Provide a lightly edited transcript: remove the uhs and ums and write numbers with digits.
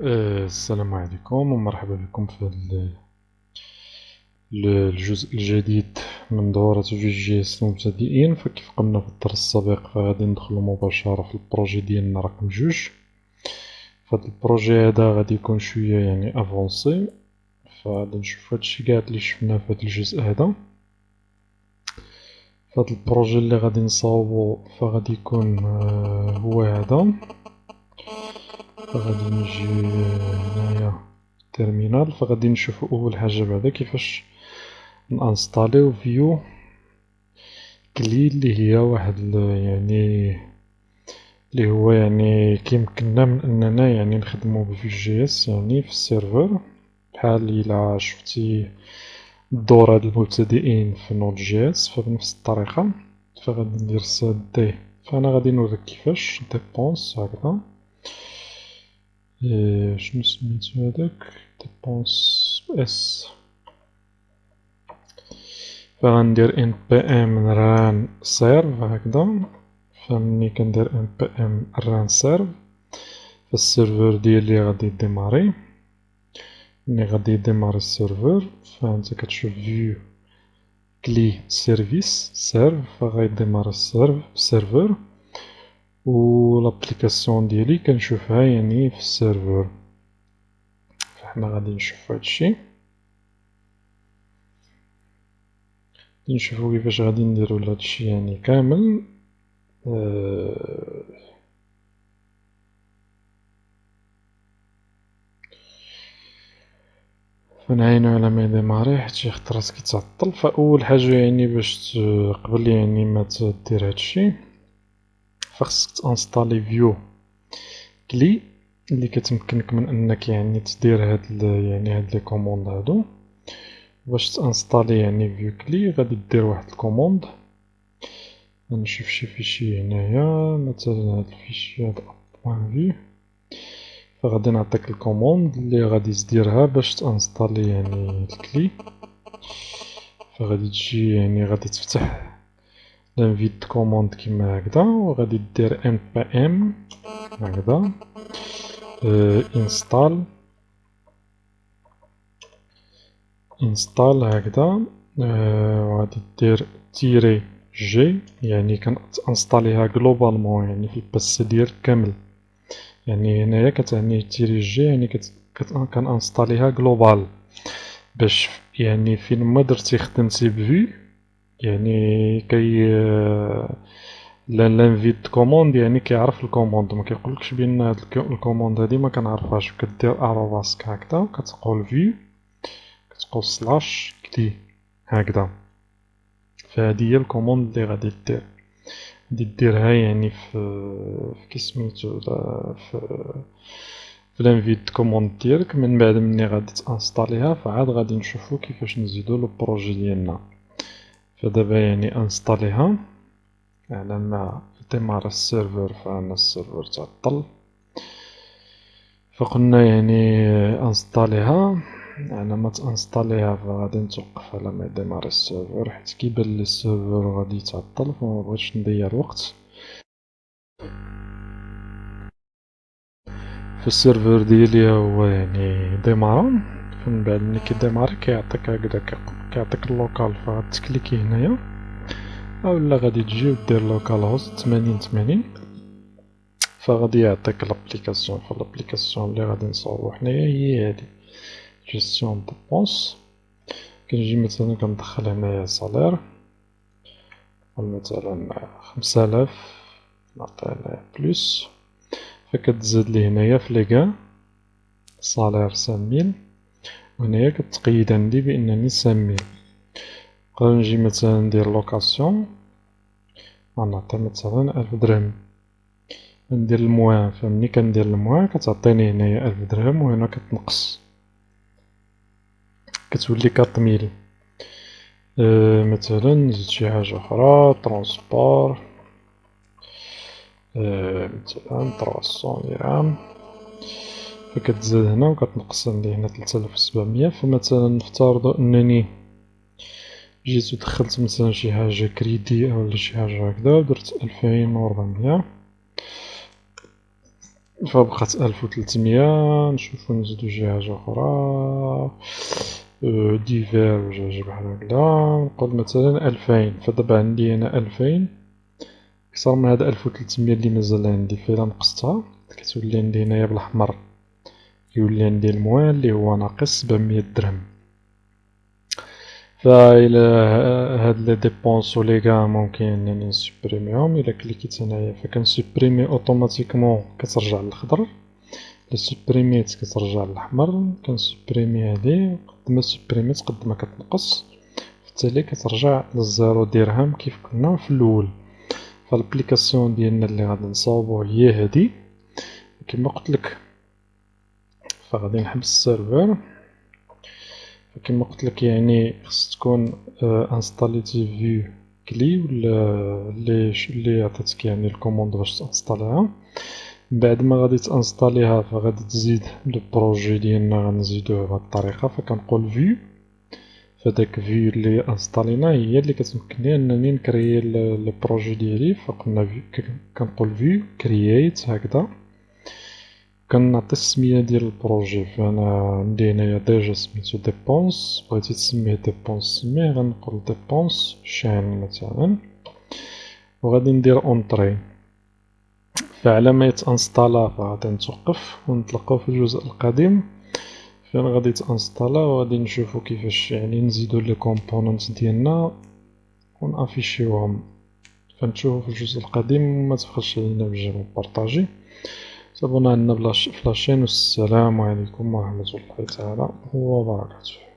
السلام عليكم ومرحبا بكم في الجزء الجديد من دورة في جي اس المبتدئين. فكيف قلنا في الدرس السابق فغادي ندخلو مباشرة في البروجي ديالنا رقم جوج. فهاد البروجي هذا غادي يكون شوية يعني افونسي، فغادي نشوف هادشي قاع لي شفنا في هاد الجزء هذا. فهاد البروجي اللي غادي نصاوبو فغادي يكون هو هذا. فغادي نجي هنايا تيرمينال، فغادي نشوفو أول حاجة بعدا كيفاش نانستاليو فيو كلي اللي هي واحد يعني اللي هو يعني كيمكننا من أننا يعني نخدمو بفيو جي اس يعني في السيرفر، بحال إلا شفتي الدورة د المبتدئين في نود جي اس فبنفس الطريقة. فغادي ندير ساد دي، فأنا غادي نوريك كيفاش ديبونس هكذا. شنو سميتو هداك ديبونس اس، فغندير ان بي ام ران سيرف هكذا. فمني كندير ان بي ام ران سيرف فالسيرفر ديالي غادي يديماري. ملي غادي يديماري السيرفر فانت كتشوف فيو كلي سيرفيس سيرف، فغيديماري السيرفر و لابليكاسيون ديالي كنشوفها يعني في السيرفر. فحنا غادي نشوفو هادشي، نشوفو كيفاش غادي نديرو هادشي يعني كامل. فنعينو على ما يديماري حيت يخطر راسك يتعطل. فأول حاجة يعني باش قبل يعني ما تدير هادشي فخصك تانستالي فيو كلي اللي كتمكنك من انك يعني تدير يعني هاد لي كوموند هادو. باش تانستالي يعني فيو كلي غادي دير واحد الكوموند. غنشوف شي فيشي هنايا، مثلا هاد الفيشي هاد بوان فيو، فغادي نعطيك الكوموند اللي غادي تديرها باش تانستالي يعني الكلي. فغادي تجي يعني غادي تفتح لانفيت كوموند كيما هكذا، وغادي دير npm هكذا انستال هكذا. وغادي دير تيري جي يعني كنانستاليها جلوبالمون يعني في الباس ديالك كامل. يعني هنايا كتعني تيري جي يعني كنانستاليها جلوبال، باش يعني فين ما درتي خدمتي بفيو يعني لانفيت كوموند يعني كيعرف الكوموند، ما كيقولكش بان هاد الكوموند هادي ما كنعرفهاش. كدير اراباسك هكذا كتقول فيو كتقول سلاش كلي هكذا. فهادي هي الكوموند اللي غادي ديرها يعني في كيسميتو في لانفيت كوموند ديالك. من بعد مني غادي تانستاليها فعاد غادي نشوفو كيفاش نزيدو لو بروجي ديالنا. فدابا يعني انستاليها على ما ديمار السيرفر، فأنا السيرفر تعطل. فقلنا يعني انستاليها، على ما تانستاليها فغادي نتوقف على ما يديمار السيرفر حيت كيبان لي السيرفر غادي يتعطل فمبغيتش نضيع الوقت. فالسيرفر ديالي هو يعني ديمارا، فمن بعد ملي كيديماري كيعطيك هكذا كيعطيك اللوكال، فغتكليكي هنايا اولا غادي تجي ودير لوكال هوست 8080. فغادي يعطيك لابليكاسيون، فالابليكاسيون اللي غادي نصاوبو حنايا هي هادي جيستيون ديبونس. كنجي مثلا كندخل هنايا صالير، مثلا 5000 نعطي هنايا بلوس، فكتزاد لي هنايا في ليغان صالير 5000، وهنايا كتقيد عندي بأنني 5000. نقدر نجي مثلا ندير لوكاسيون غنعطي مثلا 1000 درهم، ندير الموان. فمني كندير الموان كتعطيني هنايا 1000 درهم، وهنا كتنقص كتولي 4000. مثلا نزيد شي حاجة أخرى ترونسبور، مثلا 300 درهم، فكتزاد هنا وكتنقص عندي هنا 3700. فمثلا نفترض أنني جيت ودخلت مثلا شي حاجة كريدي أولا شي حاجة هكذا، درت 2400، فبقات 1300. نشوفو نزيدو شي حاجة أخرى، ديفير ولا شي بحال هكدا، نقول مثلا 2000. فدابا عندي هنا 2000 كثر من هاد 1300 لي مازال عندي. فإلا نقصتها كتولي عندي هنايا بالأحمر، كيولي عندي الموان لي هو ناقص 700 درهم. فإلا هاد لي ديبونس و لي كاع ممكن أنني نسوبريميهم. إلا كليكيت هنايا فكنسوبريمي أوتوماتيكمون كترجع للخضر، إلا سوبريميت كترجع للأحمر. كنسوبريمي هادي، قد ما سوبريميت قد ما كتنقص، في التالي كترجع للزيرو درهم كيف كنا في الأول. فالبليكاسيون ديالنا لي غادي نصاوبو هي هادي كما قلتلك. فغادي نحبس السيرفر. كما قلتلك يعني خص تكون انستاليتي فيو كلي ولا لي عطيتك يعني الكوموند باش تانستاليها. بعد ما غادي تانستاليها فغادي تزيد لو بروجي ديالنا غنزيدوه بهاد الطريقة. فكنقول فيو، فداك فيو لي انستالينا هي اللي كتمكنني انني نكريي لو بروجي ديالي. فقلنا كنقول فيو كرييت هكذا، كنعطي السمية ديال البروجي. فأنا عندي هنايا ديجا سميتو ديبونس، بغيتي تسميه ديبونس سميه. غنقول ديبونس شان مثلا، وغادي ندير اونطري. فعلى ما يتانستالا فغادي نتوقف ونتلقاو في الجزء القديم فين غادي تانستالا، وغادي نشوفو كيفاش يعني نزيدو لي كومبوننت ديالنا ونافيشيوهم. فنشوفو في الجزء القديم. وما تبخلش علينا بالجيم بارطاجي، تابونا عندنا في لاشين. والسلام عليكم ورحمة الله تعالى وبركاته.